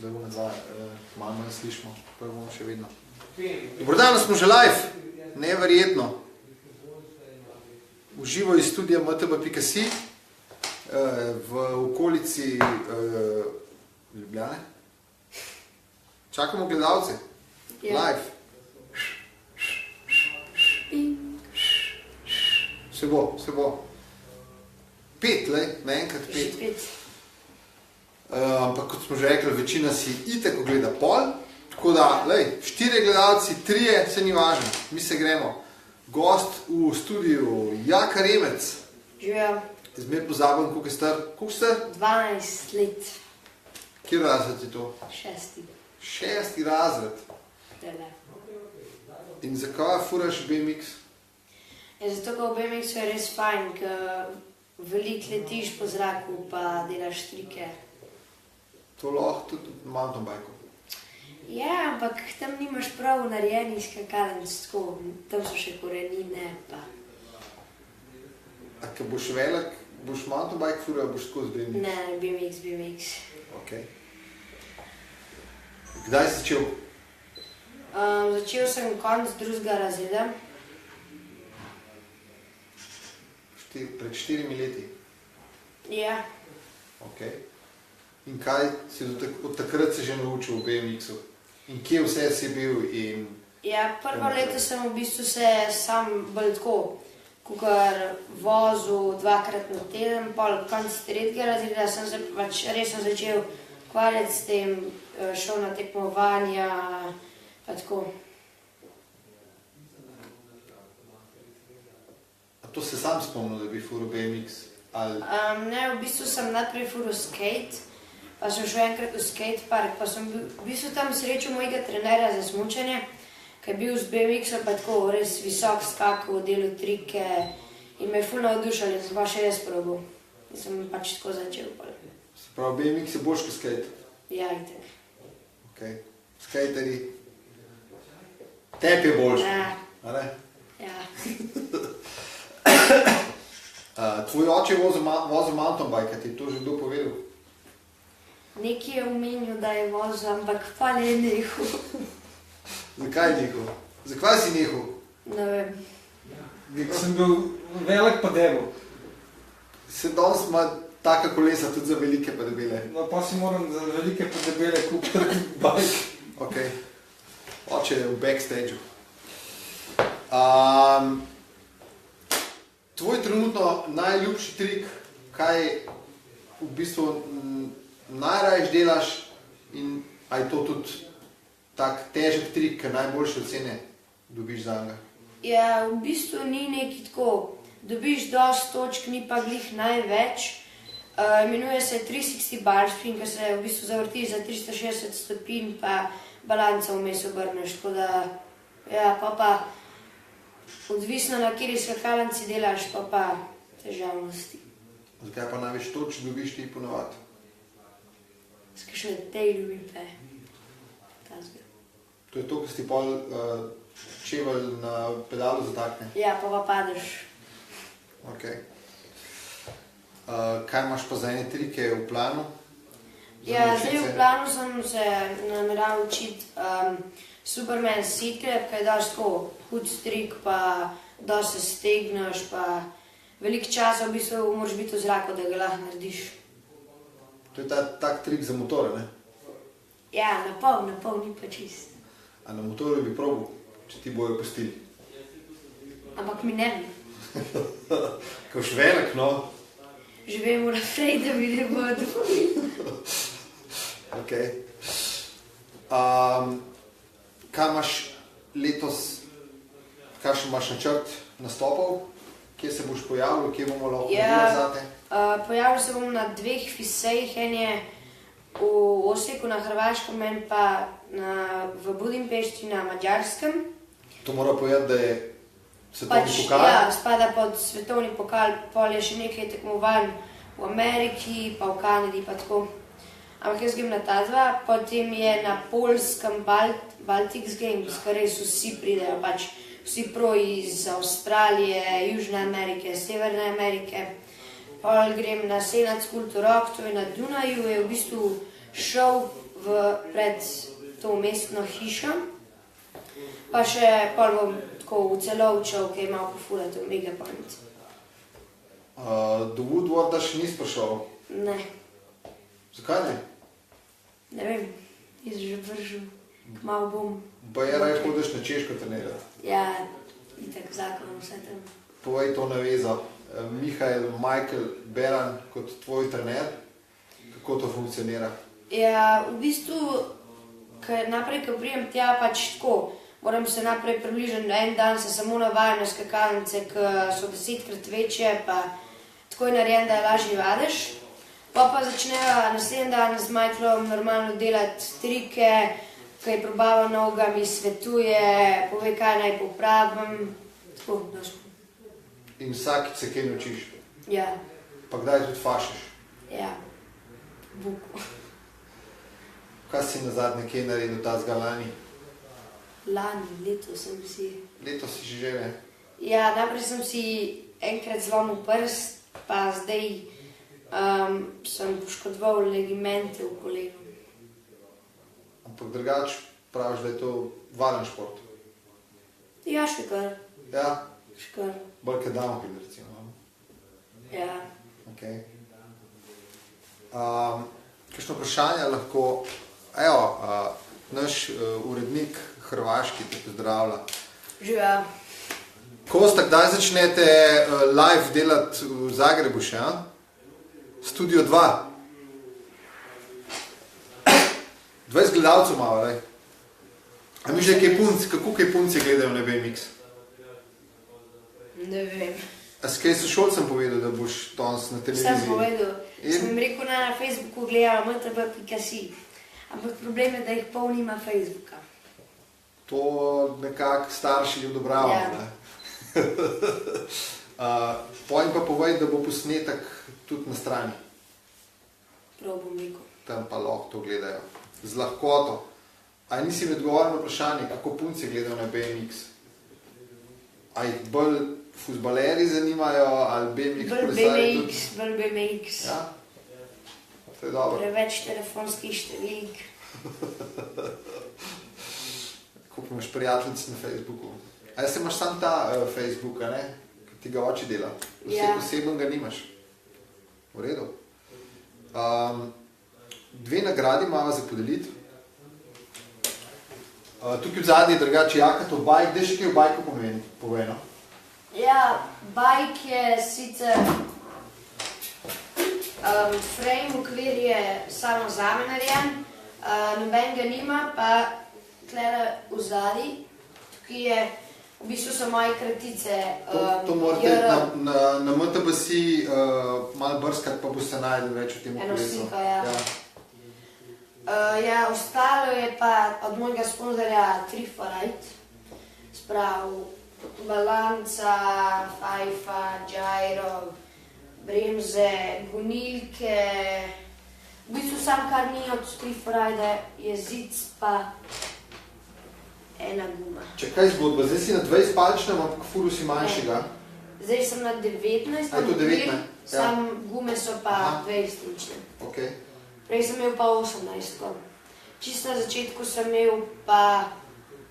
da bomo dva malo manj slišimo, pa bomo še vedno. Dobrodan, smo že live, neverjetno. Uživo iz studija mtb.si v okolici Ljubljane. Čakamo gledalce, live. Se bo. 5, naenkrat 5. Ampak kot smo že rekli, večina si itak ogleda pol, tako da, 4 gledalci, 3 se ni važno, mi se gremo. Gost v studiu, Jaka Remec. Živijo. Zmer pozabim, koliko je star. Koliko ste? 12 let. Kjer razred je to? 6. 6. razred. Tele. In zakaj furaš BMX? Zato, ko v BMX-u je res fajn, ker veliko letiš po zraku pa delaš trike. To lahko tudi v mountainbajku. Ja, ampak tam nimaš prav narejenih skakalnic, tako, tam so še korenine pa. A ko boš velik, boš mountainbike fural, boš skozi BMX? Ne, BMX. Ok. Kdaj si začel? Začel sem konec 2. razreda. Pred 4 leti? Ja. Ok. In kaj si od takrat se že naučil v BMX-u? In kje vse si bil? Ja, prvo leto sem v bistvu se sam bolj tako, kakor vozil 2-krat na teden, pol konc 3. razreda sem se pač resno začel ukvarjati s tem, šel na tekmovanja, pa tako. A to se sam spomnil, da bi fural BMX? Ne, v bistvu sem najprej fural skate, pa sem šel enkrat v skatepark, pa sem v bistvu tam srečal mojega trenerja za smučanje, ki je bil z BMX-om pa tako res visok skakal, delal trike in me je ful navdušal in sem pa še res probal. In sem pač tako začel. Se pravi, BMX je boljš kot skate? Ja, itak. Ok. Skateri. Tep je boljš, a ne? Ja. Tvoj oče je vozil mountainbike, ti je to že kdo povedal? Nekaj je omenil, da je vozil, ampak pa ne je nehal. Zakaj je nehal? Zakaj si nehal? Ne vem. Sem bil velik pa debel. Se danes ima taka kolesa tudi za velike pa debele? No pa si moram za velike pa debele kupiti bike. Ok. Oče je v backstageu. Tvoj trenutno najljubši trik, kaj v bistvu najraješ delaš in a je to tudi tak težek trik, ker najboljše ocene dobiš za njega? Ja, v bistvu ni neki tako, dobiš dosti točk, ni pa glih največ. Imenuje se 360 bar spin, ker se v bistvu zavrtiš za 360 stopinj pa balanca vmes obrneš, tako da, ja, pa odvisno na kateri skakalnici delaš, pa težavnosti. Zakaj pa največ točk dobiš ti ponavadi? S kakšne tejlju in tazga. To je to, ko si pol čevelj na pedalu zatakne? Ja, pa padeš. Ok. Kaj imaš pa za ene trike v planu? Ja, zdaj v planu sem se nameraval učiti Superman Secret, kaj daš tako hud trik, pa da se stegneš, pa veliko časa v bistvu moraš biti v zraku, da ga lahko narediš. To je tak trik za motore, ne? Ja, na pol ni pa čist. A na motorju bi probal, če ti bojo pustili? Ampak mi ne bi. Koš velik, no? Živimo naprej, da mi ne bodo. Ok. Kaj imaš letos, kakšen imaš načrt nastopov? Kje se boš pojavil, kje bomo lahko videli zate? Pojavil se bom na 2 fisejih, en je v Osijeku na Hrvaškem, en pa v Budimpešti na Mađarskem. To mora povedati, da je svetovni pokal? Ja, spada pod svetovni pokal, pol je še nekaj tekmovanj v Ameriki, pa v Kanadi, pa tako. Ampak jaz grem na ta 2, potem je na Poljskem Baltics Games, kar res vsi pridejo, pač vsi pro iz Avstralije, Južne Amerike, Severne Amerike. Pol grem na Senat Kulturok, to je na Dunaju, je v bistvu šov v pred to mestno hišo. Pa še pol bom tako v Celovčev, ki je malo pofulati v Megapoint. Do Woodwarda še nisi prišel? Ne, Zakaj ne? ne vem, jaz že vržem, malo bom. Pa je raje hodiš na Češko trenirati. Ja, itak zakon vse tam. Povej to navezo. Michael Beran kot tvoj trener, kako to funkcionira? Ja, v bistvu, naprej, ko prijem tja, pač tako, moram se naprej približati, en dan se samo navajam na skakalnice, ki so 10-krat večje, pa tako je narejen, da je lažje vadiš. Pa začnejo naslednji dan z Michaelom normalno delati trike, ki je probava noga, mi svetuje, pove, kaj naj popravim, tako, došlo. In vsakič se kaj naučiš? Ja, Pa kdaj tudi fašiš? ja, buku. Kaj si nazadnje kaj naredil tazga lani? Lani, letos sem si... Letos si že ne? Ja, najprej sem si enkrat zlomil prst, pa zdaj sem poškodoval ligimente v kolenu. Ampak drugače praviš, da je to varen šport? Ja, še kar, Ja? še kar, Bolj kot downhill recimo. ja. Okay. Kakšno vprašanje lahko... Evo, naš urednik Hrvaški te pozdravlja. Živijo. Kosta, kdaj začnete live delati v Zagrebu še? Studio 2. 20 gledalcev malo, lej. A mi že kaj punci, kako kaj punci gledajo na BMX? Ne vem. A s kaj sošolcem povedal, da boš danes na televiziji? Sem povedal, In? sem jim rekel, na Facebooku gledala mtb.si, ampak problem je, da jih pol nima Facebooka. To nekako starši odobravajo, Ja. ne? Pojem pa povej, da bo posnetek tudi na strani. Prav bom rekel. Tam pa lahko to gledajo. Z lahkoto. A nisi mi odgovoril na vprašanje, kako punci gledajo na BMX? A jih bolj fuzbaleri zanimajo ali BMX kolesarji tudi? Bolj BMX. Ja? To je dobro. Preveč telefonskih številk. Koliko imaš prijateljic na Facebooku? A jaz imaš sam ta Facebook, a ne? Ki ti ga oči dela. Ja. Oseben ga nimaš. V redu. Dve nagradi imamo za podeliti. Tukaj v zadnji drugače Jakatov bajk. Daj še kaj v bajku pomeni? Povej, no? Ja, bajk je sicer frame okvir je samo zame narejen, noben ga nima, pa tlele v zadnji, tukaj je, v bistvu so moje kratice. To morate na MTBC malo brskati, pa boste najdel več o tem Eno kolesu. sliko, ja. Ja, ostalo je pa od mojega sponzorja Triforite, sprav balanca, fajfa, gyro, bremze, gonilke, v bistvu sam kar ni od Triforite je zic pa ena guma. Če kaj zgodba, zdaj si na 20 palčnem, ampak furu si manjšega. Zdaj sem na 19, A je to 19? Ja. sam gume so Aha. pa 20-inčne. Okay. Prej sem imel pa 18. Čisto na začetku sem imel pa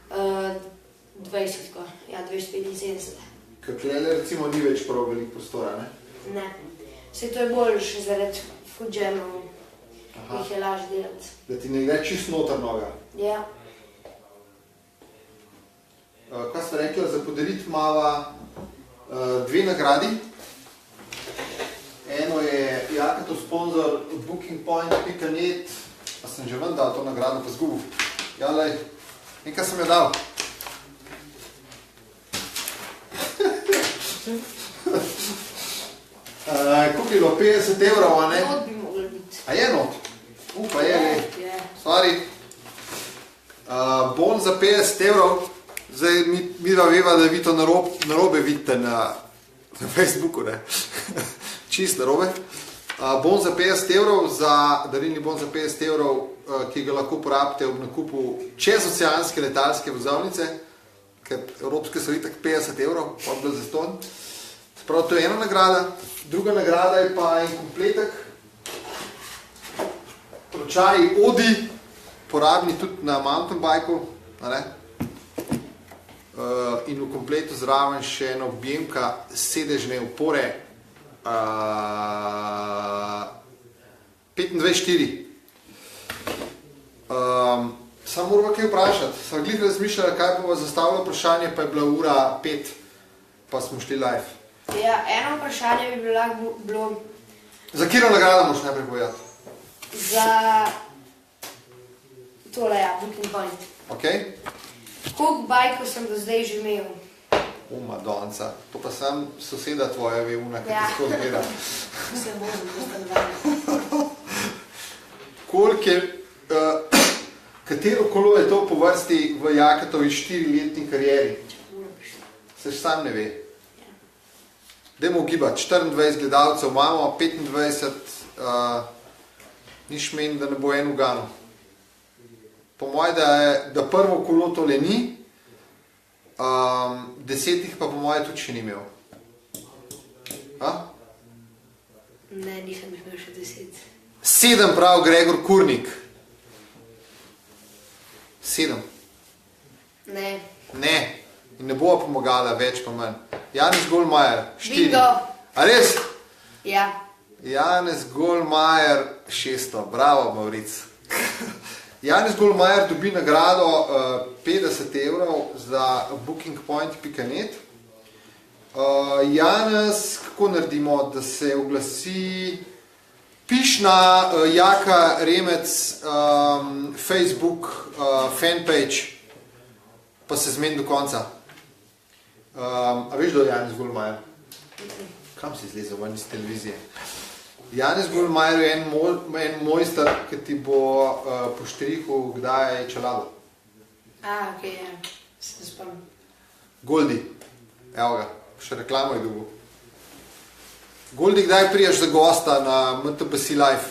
20, ja 275. Ker tlele recimo ni več prav veliko prostora, ne? Ne, se to je boljše zaradi foodjamov, Aha. jih je lažje delati. Da ti ne gre čist noter noga. Ja, Kaj ste rekla, za podeliti mava dve nagradi. Eno je Jakatov sponzor bookingpoint.net. A sem že ven dal to nagrado, pa zgubil. Ja, lej, nekaj sem jo dal. Koliko je bilo? 50 evrov, a ne? not bi mogli biti. A je not? Pa je, lej. Je. Sorry. Bon za 50 evrov. Zdaj mi dva veva, da vi to narobe vidite na Facebooku, ne? Čist narobe. Bon za 50 evrov, darilni bon za 50 evrov, ki ga lahko porabite ob nakupu čezoceanske letalske vozovnice, ker evropske so itak 50 evrov, odbel za ston. Sprav, to je ena nagrada. Druga nagrada je pa en kompletek. Ročaji Odi, porabni tudi na mountain bikeu, in v kompletu zraven še eno objemka sedežne opore 25-4. Samo moramo kaj vprašati. Sem glih razmišljala, kaj bova zastavila vprašanje, pa je bila ura 5, pa smo šli live. Ja, eno vprašanje bi bilo... Za katero nagrado moš najprej povedati? Za tole, ja, Booking Point. Ok. Koliko bajkov sem do zdaj že imel? Madonca. To pa sam soseda tvoja ve, una, kaj Ja. ti skozi gleda. Se vozim, to stanovanje. Koliko je, katero kolo je to po vrsti v Jakatovi 4-letni karieri? Se sam ne ve. Dajmo ugibati, 24 gledalcev imamo, 25, niš meni, da ne bo en uganil. Po moje, da prvo kolo tole ni, 10 pa po moje tudi še ni imel. Ne, nisem imel še 10. 7 prav Gregor Kurnik. 7. Ne. Ne. In ne bova pomagala več pa manj. Janez Golmajer, 4. Bingo. A res? Ja. Janez Golmajer, 600. Bravo, Mauric. Janez Golmajer dobi nagrado 50 evrov za bookingpoint.net. Janez, kako naredimo, da se oglasi, piš na Jaka Remec Facebook fanpage, pa se zmeni do konca. A veš, da je Janez Golmajer? Kam si izlezel ven iz televizije? Janez Golmajer je en mojster, ki ti bo po štrihu kdaj je čelado. Ok, ja. Se spomnim. Goldi, evo ga, še reklamo je dobil. Goldi, kdaj prijaš za gosta na MTBC Live?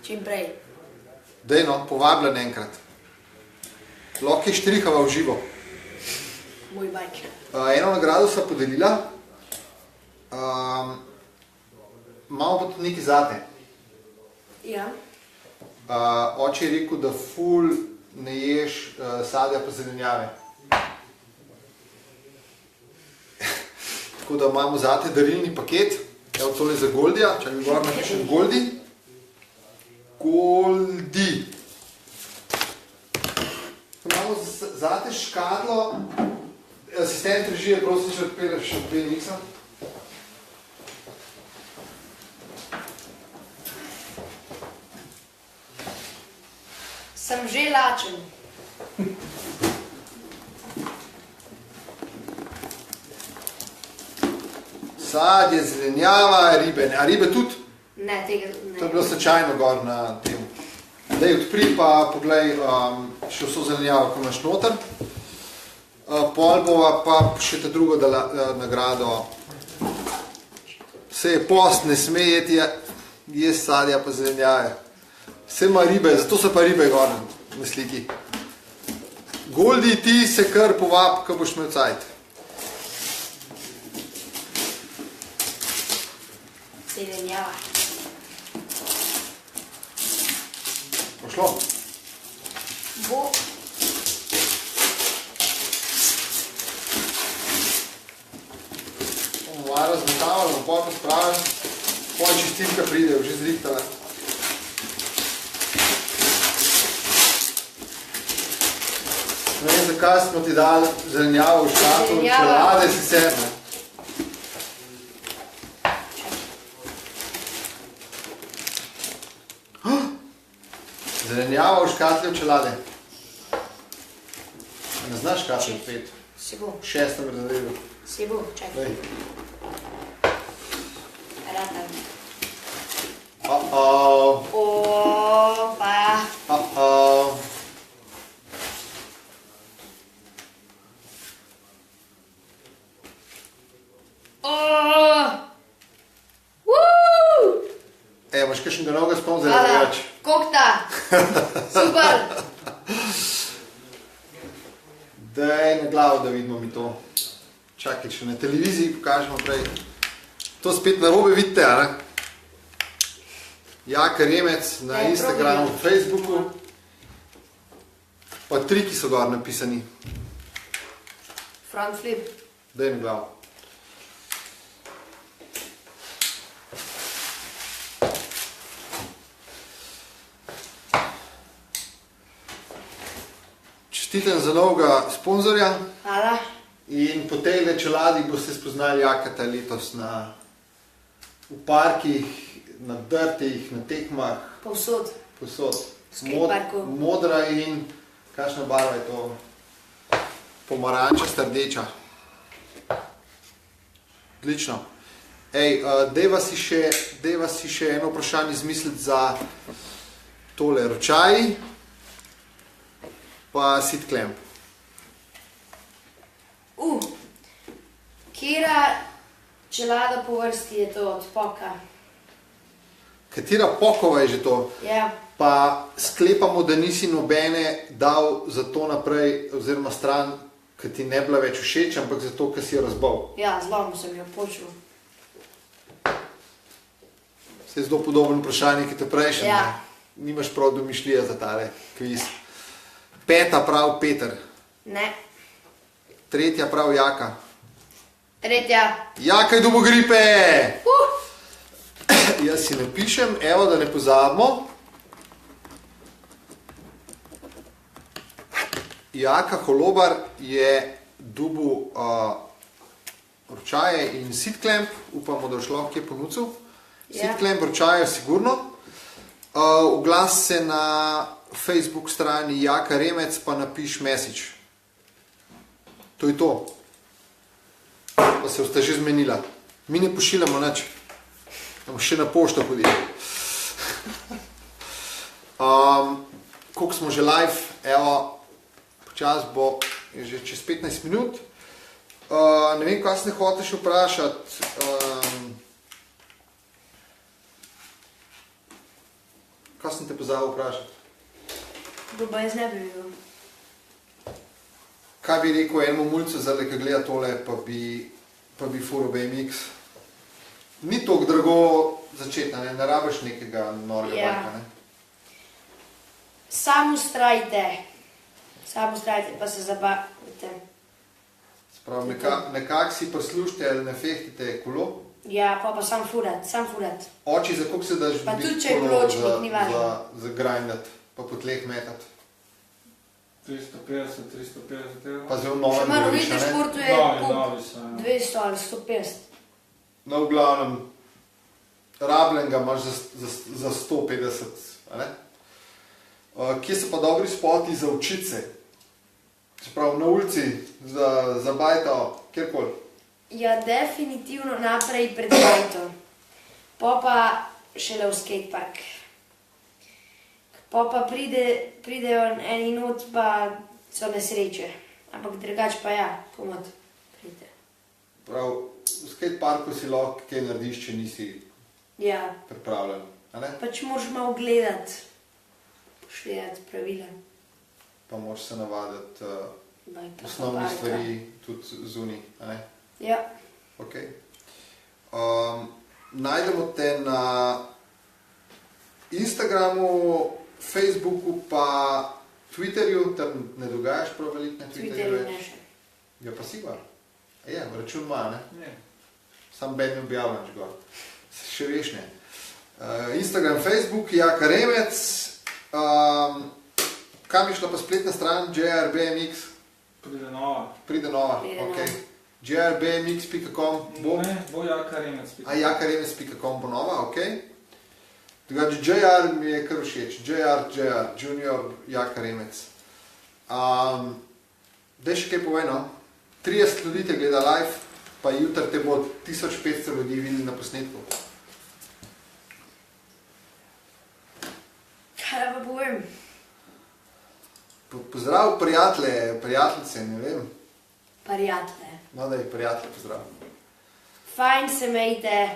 Čim prej. Dej no, povabljen enkrat. Lahko je štrihava v živo. Moj bajk. Eno nagrado sva podelila. Imamo pa tudi nekaj zate. Ja. Oče je rekel, da ful ne ješ sadja pa zelenjave. Tako da imamo zate darilni paket. Evo tole za Goldija. Čakaj, gor napišem Goldi. Goldi. Imamo zate škatlo. Asistent režije, prosim, če odpeleš še Niksa. Sem že lačen. Sadje, zelenjava, ribe. A ribe tudi? Ne, tega ne. To je bilo slučajno gor na tem. Daj, odpri pa poglej še vso zelenjavo, ko imaš noter. Pol bova pa še te drugo nagrado. Se je post, ne sme jesti sadja pa zelenjave. Vse ima ribe, zato so pa ribe gor na sliki. Goldi, ti se kar povab, ko boš imel cajt. Zelenjava. Pošlo? Bo. Bomo malo razmetavali, bomo pol pospravili. Pol čistilka pride, že zrihtala. Ne vem, zakaj smo ti dali zelenjavo v škatlo, čelade si se. Zelenjava v škatli v čelade. Ne znaš škatli v 5? Se bo. 6. razredu. Se bo, čakaj. Daj. Ratam. Pa. Imaš kakšnega novega sponzorja več? Kokta. Super. Daj na glavo, da vidimo mi to. Čakaj, še na televiziji pokažemo prej. To spet narobe vidite, a ne? Jaka Remec na Instagramu, Facebooku. Pa triki so gor napisani. Front flip. Daj mi glavo. Čestitam za novega sponzorja. Hvala. In po tej čeladi boste spoznali Jakata letos v parkih, na drtih, na tekmah, Povsod. povsod. Skateparku. Modra in kakšna barva je to? Pomarančasta, rdeča. Odlično. Ej, dajva si še eno vprašanje izmisliti za tole ročaji pa sit clamp. Kera čelada po vrsti je to od poka? Katera pokova je že to? Ja. Pa sklepamo, da nisi nobene dal za to naprej oziroma stran, ker ti ne bila več všeč, ampak zato, ker si jo razbal. Ja, zlomil sem jo počul. Se je zelo podobno vprašanje, ki te prejšnje. Ja. Nimaš prav domišljije za tale kviz. Peta prav Peter. Ne. Tretja prav Jaka. Tretja. Jaka je dobo gripe! Jaz si napišem, evo, da ne pozabimo. Jaka Holobar je dobil ročaje in sit clamp. Upamo, da je šlo kje ponudil. Sit clamp ročaje sigurno. Oglas se na Facebook strani Jaka Remec, pa napiš message. To je to. Pa se sta že zmenila. Mi ne pošiljamo nič. Še na pošto hodili. Koliko smo že live, evo, počas bo že čez 15 minut. Ne vem, kaj se ne hočeš vprašati. Kaj sem te pozabil vprašati? Doba jaz ne bi bil. Kaj bi rekel enemu mulcu, zdaj, ki gleda tole, pa bi furo BMX? Ni toliko drago začeti, ne rabiš nekega norega bajka, ne? Samo ustrajte, pa se zabavite. Sprav, nekako si prislušite ali ne fehtite kolo. Ja, pa sam furat. Oči, za koliko se daš pa tudi, če je pločnik, ni važno. Za grindat, pa po tleh metat. 350 evrov. Pa zelo novem Še malo govoriš, vidite, ne? športu je Novi so, ja. 200 ali 150. No, v glavnem, rabljenega imaš za 150, a ne? Kje so pa dobri spoti za učice? Se pravi, na ulici, za bajto, kjerkoli? Ja, definitivno naprej pred bajto. Pa šele v skatepark. Pa pridejo eni not, pa so nesreče. Ampak drugače pa ja, komod pride. Prav, v skateparku si lahko kaj narediš, če nisi pripravljen, a ne? Pač moraš malo gledati, poštedati pravila. Pa moraš se navaditi osnovnih stvari tudi zunaj, a ne? Ja. Ok. Najdemo te na Instagramu, Facebooku pa Twitterju, tam ne dogajaš prav veliko na Twitterju več? Twitterju ne še. Ja, pa si gor. Ja, račun ima, ne? Ne. Sam ben ne objavljaš gor. Še veš ne. Instagram, Facebook, Jaka Remec. Kam je šla pa spletna stran? JRBMX? Pride nova, ok. jrbmx.com bo? Ne, bo jakaremec.com. jakaremec.com bo nova, ok. Drugače, JR mi je kar všeč. JR, Junior, Jaka Remec. Daj še kaj povej, no? 30 ljudi te gleda live, pa jutri te bo 1500 ljudi videli na posnetku. Kaj pa povem? Pozdrav prijateljice, ne vem. Prijatelje. No, da je prijatelj pozdrav. Fajn se mejte,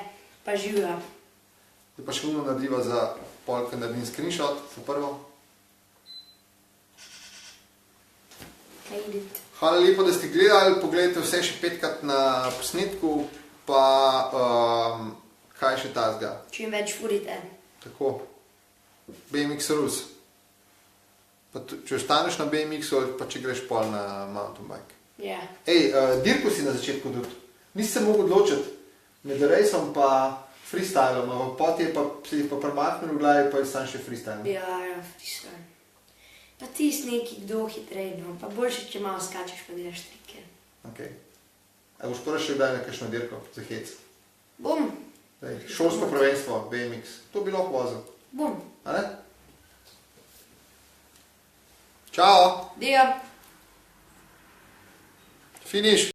pa živja. Zdaj pa še muno narediva za polka, naredim screenshot, za prvo. Hvala lepo, da ste gledali, pogledajte vse še 5krat na posnetku, pa kaj še tazga. Čim več furite. Tako. BMX Rus. če ostaneš na BMX-u ali pa če greš pol na mountain bike. Ja. Dirko si na začetku tudi. Nisi se mogel odločiti med racom pa freestylom, poti je pa si pa premaknil v glavi, pa je sam še freestyle. Ja, freestyle. Pa tis neki kdo hitrej, no, pa boljše, če malo skačeš, pa delaš trike. Ok. A boš prvi še kdaj na kakšno dirko za hec? Bom. Šolsko prvenstvo, BMX, to bi lahko vozil. Bom. A ne? Čao! Dio. Finiš!